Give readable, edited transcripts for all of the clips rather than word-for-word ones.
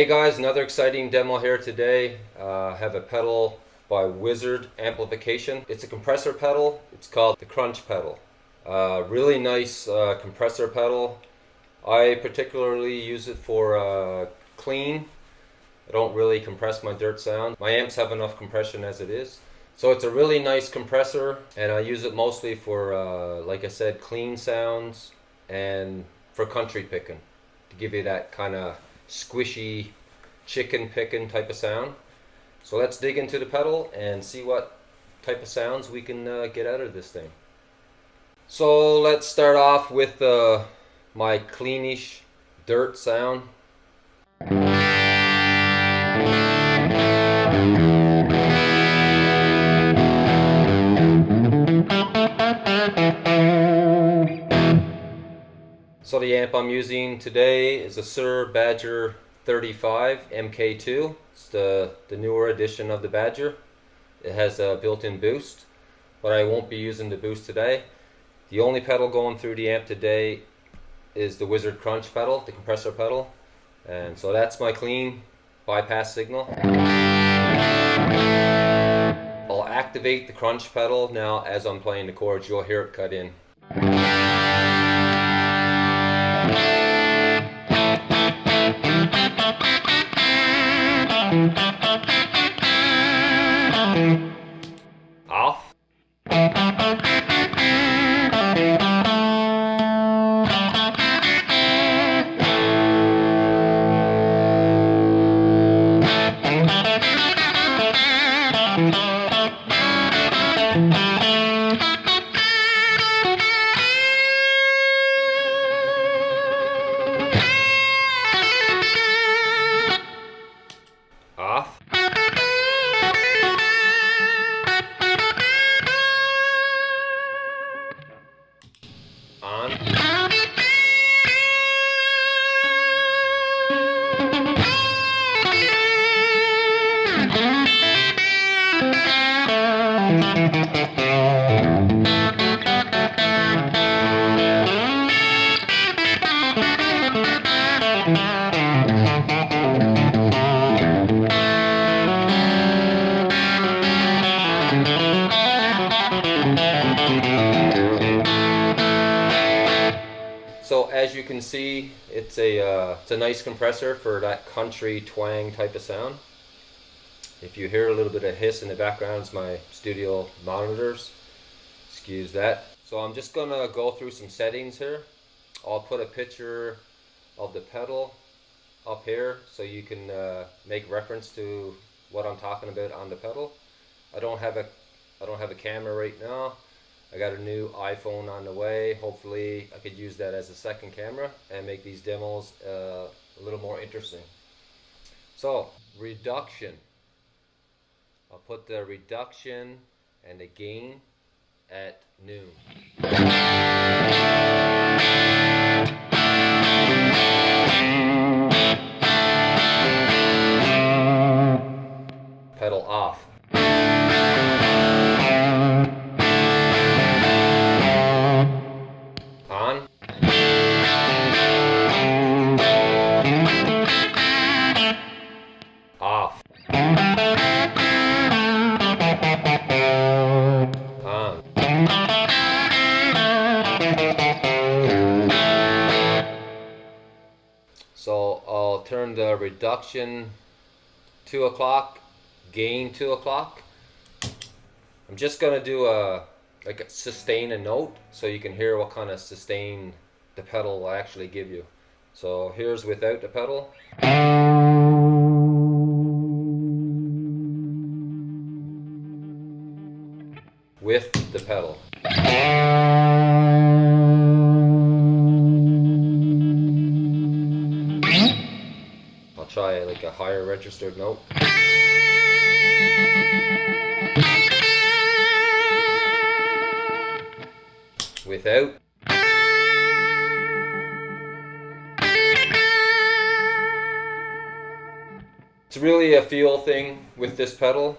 Hey guys, another exciting demo here today. I have a pedal by Wizard Amplification. It's a compressor pedal. It's called the Crunch pedal. Really nice compressor pedal. I particularly use it for clean. I don't really compress my dirt sound. My amps have enough compression as it is. So it's a really nice compressor, and I use it mostly for, like I said, clean sounds and for country picking, to give you that kind of squishy chicken picking type of sound. So let's dig into the pedal and see what type of sounds we can get out of this thing. So let's start off with my cleanish dirt sound. So the amp I'm using today is a SUHR BADGER 35 MK2. It's the newer edition of the Badger. It has a built-in boost, but I won't be using the boost today. The only pedal going through the amp today is the Wizard Crunch pedal, the compressor pedal. And so that's my clean bypass signal. I'll activate the Crunch pedal now as I'm playing the chords. You'll hear it cut in. Off. Off. On. So as you can see, it's a nice compressor for that country twang type of sound. If you hear a little bit of hiss in the background, it's my studio monitors. Excuse that. So I'm just gonna go through some settings here. I'll put a picture of the pedal up here so you can make reference to what I'm talking about on the pedal. I don't have a camera right now, I got a new iPhone on the way. Hopefully I could use that as a second camera and make these demos a little more interesting. So, reduction. I'll put the reduction and the gain at noon. Pedal off. On. Off. On. So I'll turn the reduction 2 o'clock, gain 2 o'clock. I'm just gonna do a sustain a note so you can hear what kind of sustain the pedal will actually give you. So here's without the pedal. With the pedal. I'll try like a higher registered note. Without. It's really a feel thing with this pedal.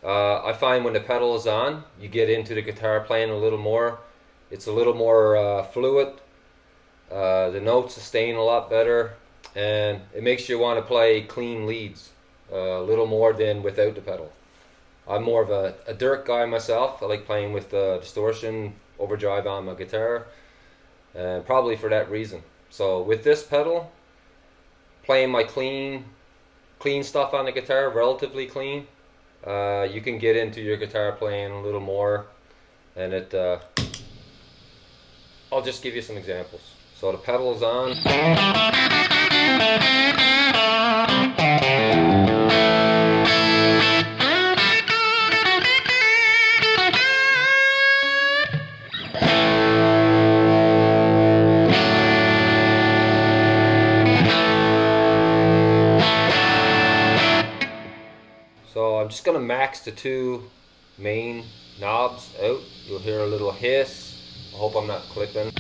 I find when the pedal is on, you get into the guitar playing a little more. It's a little more fluid. The notes sustain a lot better, and it makes you want to play clean leads a little more than without the pedal. I'm more of a dirt guy myself. I like playing with the distortion overdrive on my guitar, and probably for that reason. So with this pedal, playing my clean stuff on the guitar, relatively clean, you can get into your guitar playing a little more, and I'll just give you some examples. So the pedal is on. So I'm just going to max the 2 main knobs out. You'll hear a little hiss. I hope I'm not clipping.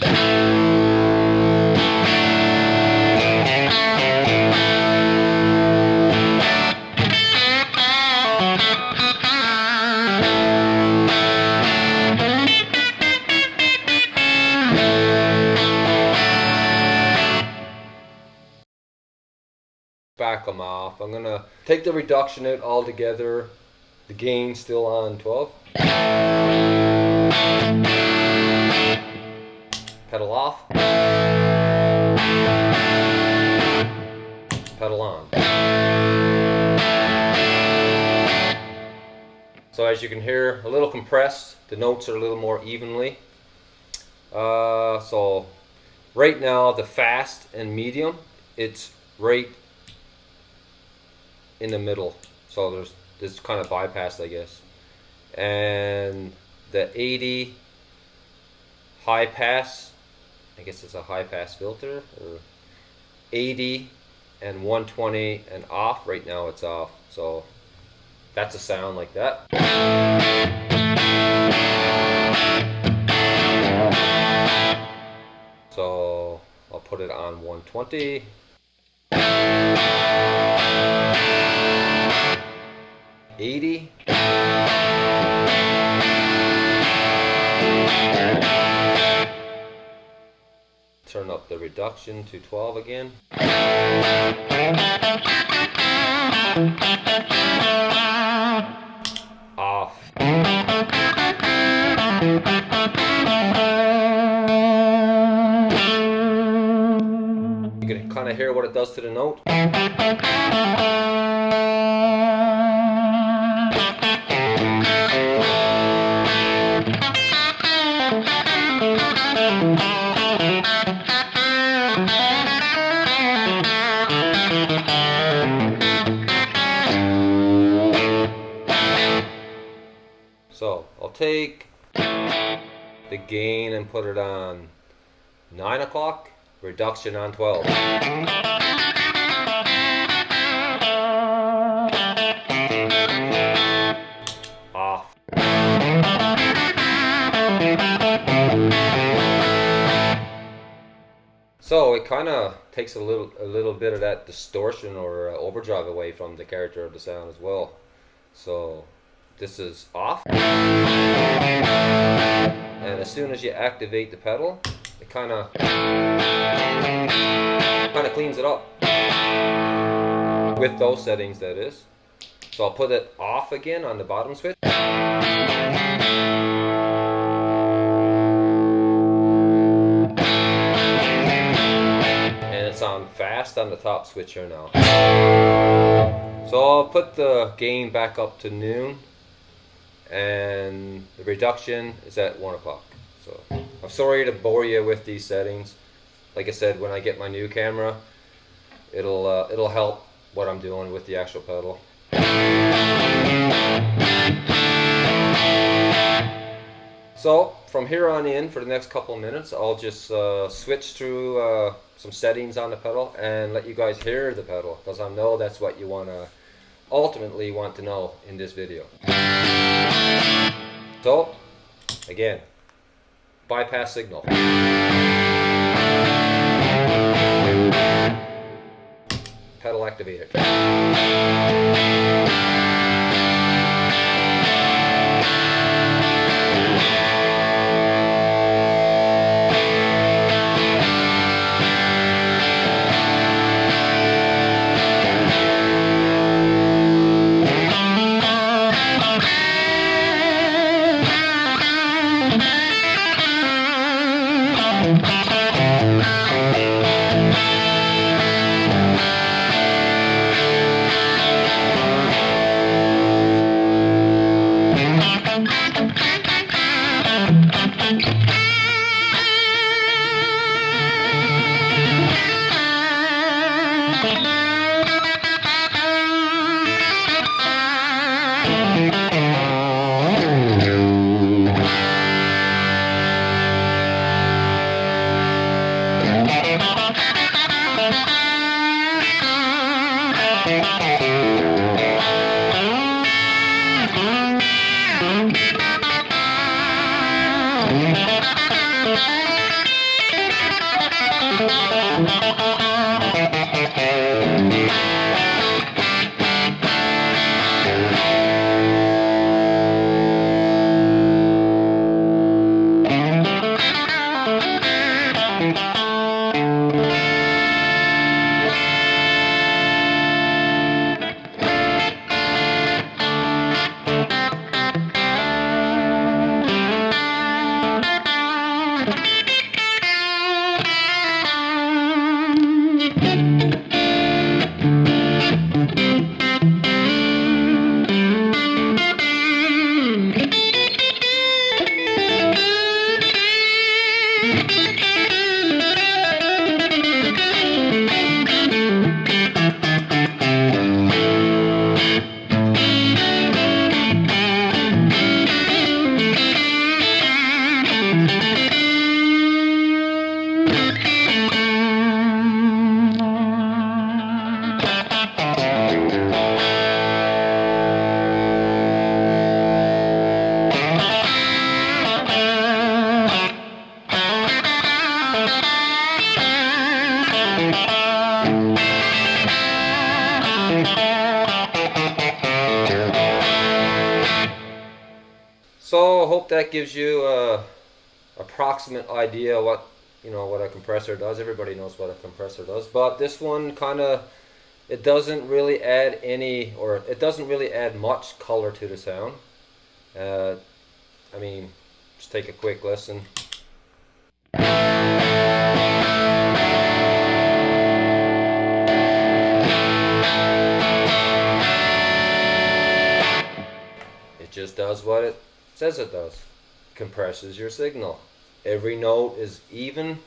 Back them off. I'm gonna take the reduction out altogether. The gain still on 12. Pedal off. Pedal on. So as you can hear, a little compressed. The notes are a little more evenly. So right now the fast and medium, it's right in the middle, so there's this kind of bypass, I guess. And the 80 high pass, I guess it's a high pass filter, or 80 and 120 and off. Right now it's off, so that's a sound like that. So I'll put it on 120. $80. Turn up the reduction to 12 again. Off. You can kind of hear what it does to the note. So I'll take the gain and put it on 9 o'clock, reduction on 12. Off. So it kind of takes a little bit of that distortion or overdrive away from the character of the sound as well. So this is off, and as soon as you activate the pedal, it kind of cleans it up with those settings, that is. So I'll put it off again on the bottom switch. On fast on the top switcher now. So I'll put the gain back up to noon, and the reduction is at 1 o'clock. So I'm sorry to bore you with these settings. Like I said, when I get my new camera, it'll help what I'm doing with the actual pedal. So from here on in, for the next couple of minutes, I'll just switch through some settings on the pedal and let you guys hear the pedal, because I know that's what you ultimately want to know in this video. So again, bypass signal, pedal activated. So I hope that gives you a approximate idea what a compressor does. Everybody knows what a compressor does, but this one it doesn't really add much color to the sound. I mean, just take a quick listen. It just does what it says it does. Compresses your signal. Every note is even,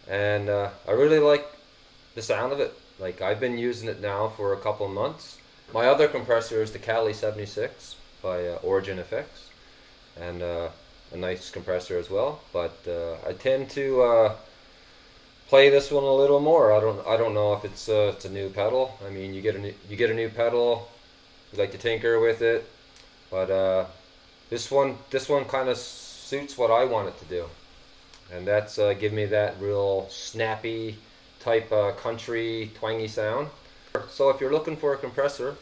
and I really like the sound of it. Like, I've been using it now for a couple of months. My other compressor is the Cali 76 by Origin Effects, and a nice compressor as well. But I tend to play this one a little more. I don't know if it's a new pedal. I mean, you get a new pedal, you like to tinker with it, but this one kind of suits what I want it to do, and that's give me that real snappy type country twangy sound. So if you're looking for a compressor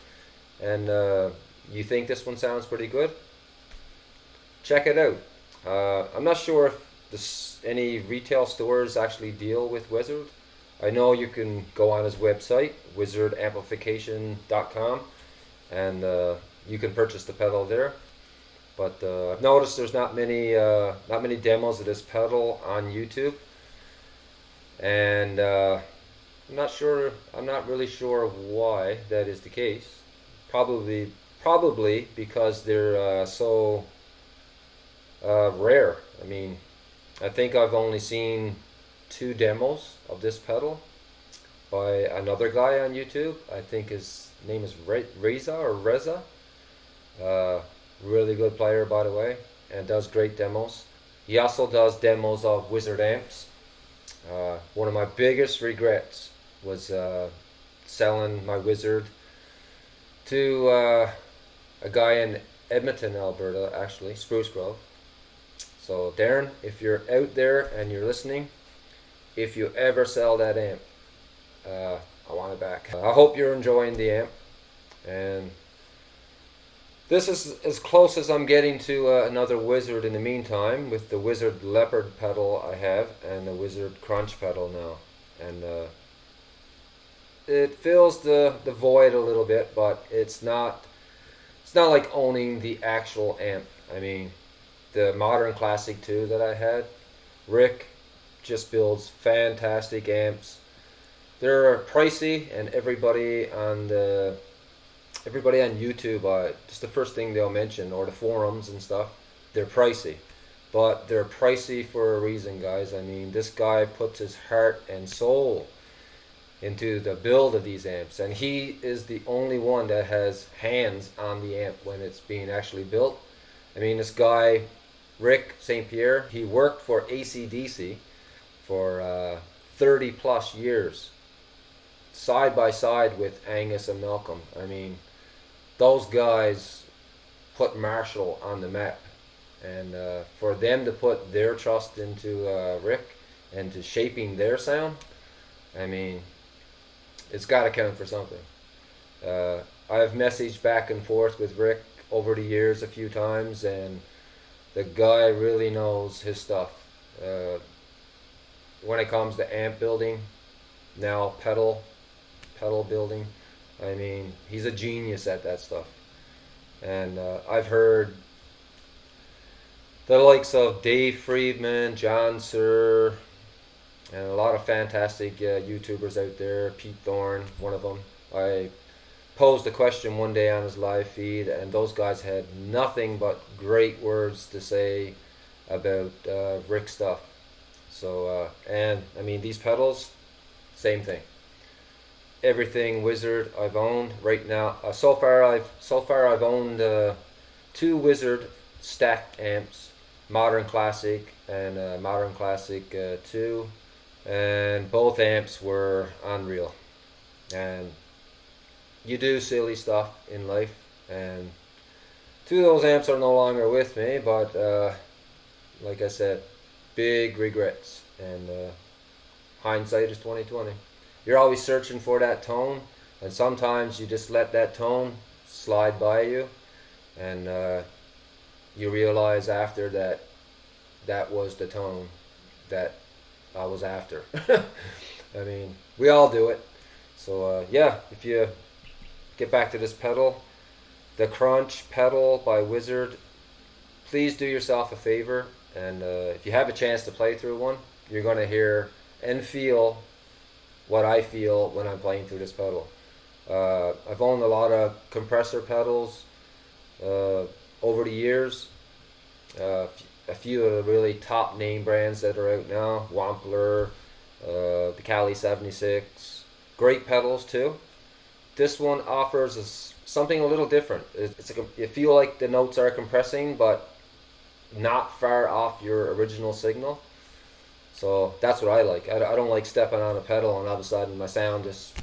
and you think this one sounds pretty good, check it out. I'm not sure if any retail stores actually deal with Wizard. I know you can go on his website, wizardamplification.com, and you can purchase the pedal there. But I've noticed there's not many demos of this pedal on YouTube, and I'm not really sure why that is the case. Probably because they're so rare. I mean, I think I've only seen 2 demos of this pedal by another guy on YouTube. I think his name is Reza. Really good player, by the way, and does great demos. He also does demos of Wizard amps. One of my biggest regrets was selling my Wizard to a guy in Edmonton, Alberta, actually, Spruce Grove. So Darren, if you're out there and you're listening, if you ever sell that amp, I want it back. I hope you're enjoying the amp, and this is as close as I'm getting to another Wizard in the meantime, with the Wizard Leopard pedal I have and the Wizard Crunch pedal now, and it fills the void a little bit, but it's not like owning the actual amp. I mean, the Modern Classic 2 that I had, Rick just builds fantastic amps. They're pricey, and everybody on YouTube, just the first thing they'll mention, or the forums and stuff, they're pricey. But they're pricey for a reason, guys. I mean, this guy puts his heart and soul into the build of these amps, and he is the only one that has hands on the amp when it's being actually built. I mean, this guy, Rick St Pierre, he worked for AC/DC for 30 plus years, side by side with Angus and Malcolm. I mean, those guys put Marshall on the map, and for them to put their trust into Rick and to shaping their sound, I mean, it's got to count for something. I've messaged back and forth with Rick over the years a few times, and the guy really knows his stuff. When it comes to amp building, now pedal building, I mean, he's a genius at that stuff. And I've heard the likes of Dave Friedman, John Suhr, and a lot of fantastic YouTubers out there. Pete Thorne, one of them. I posed a question one day on his live feed, and those guys had nothing but great words to say about Rick stuff. So, and I mean, these pedals, same thing. Everything Wizard I've owned right now. So far I've owned 2 Wizard stacked amps, Modern Classic and Modern Classic 2, and both amps were unreal. And you do silly stuff in life, and 2 of those amps are no longer with me, but like I said, big regrets, and hindsight is 20/20. You're always searching for that tone, and sometimes you just let that tone slide by you, and you realize after that was the tone that I was after. I mean, we all do it. So yeah, if you get back to this pedal, the Crunch pedal by Wizard, please do yourself a favor, and if you have a chance to play through one, you're going to hear and feel what I feel when I'm playing through this pedal. I've owned a lot of compressor pedals over the years. A few of the really top name brands that are out now, Wampler, the Cali 76, great pedals too. This one offers something a little different. You feel like the notes are compressing, but not far off your original signal. So that's what I like. I don't like stepping on a pedal and all of a sudden my sound just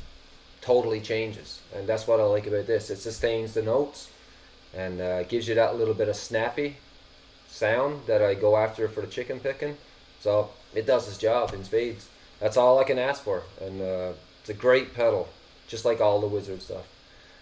totally changes. And that's what I like about this. It sustains the notes and gives you that little bit of snappy sound that I go after for the chicken picking. So it does its job in spades. That's all I can ask for. And it's a great pedal, just like all the Wizard stuff.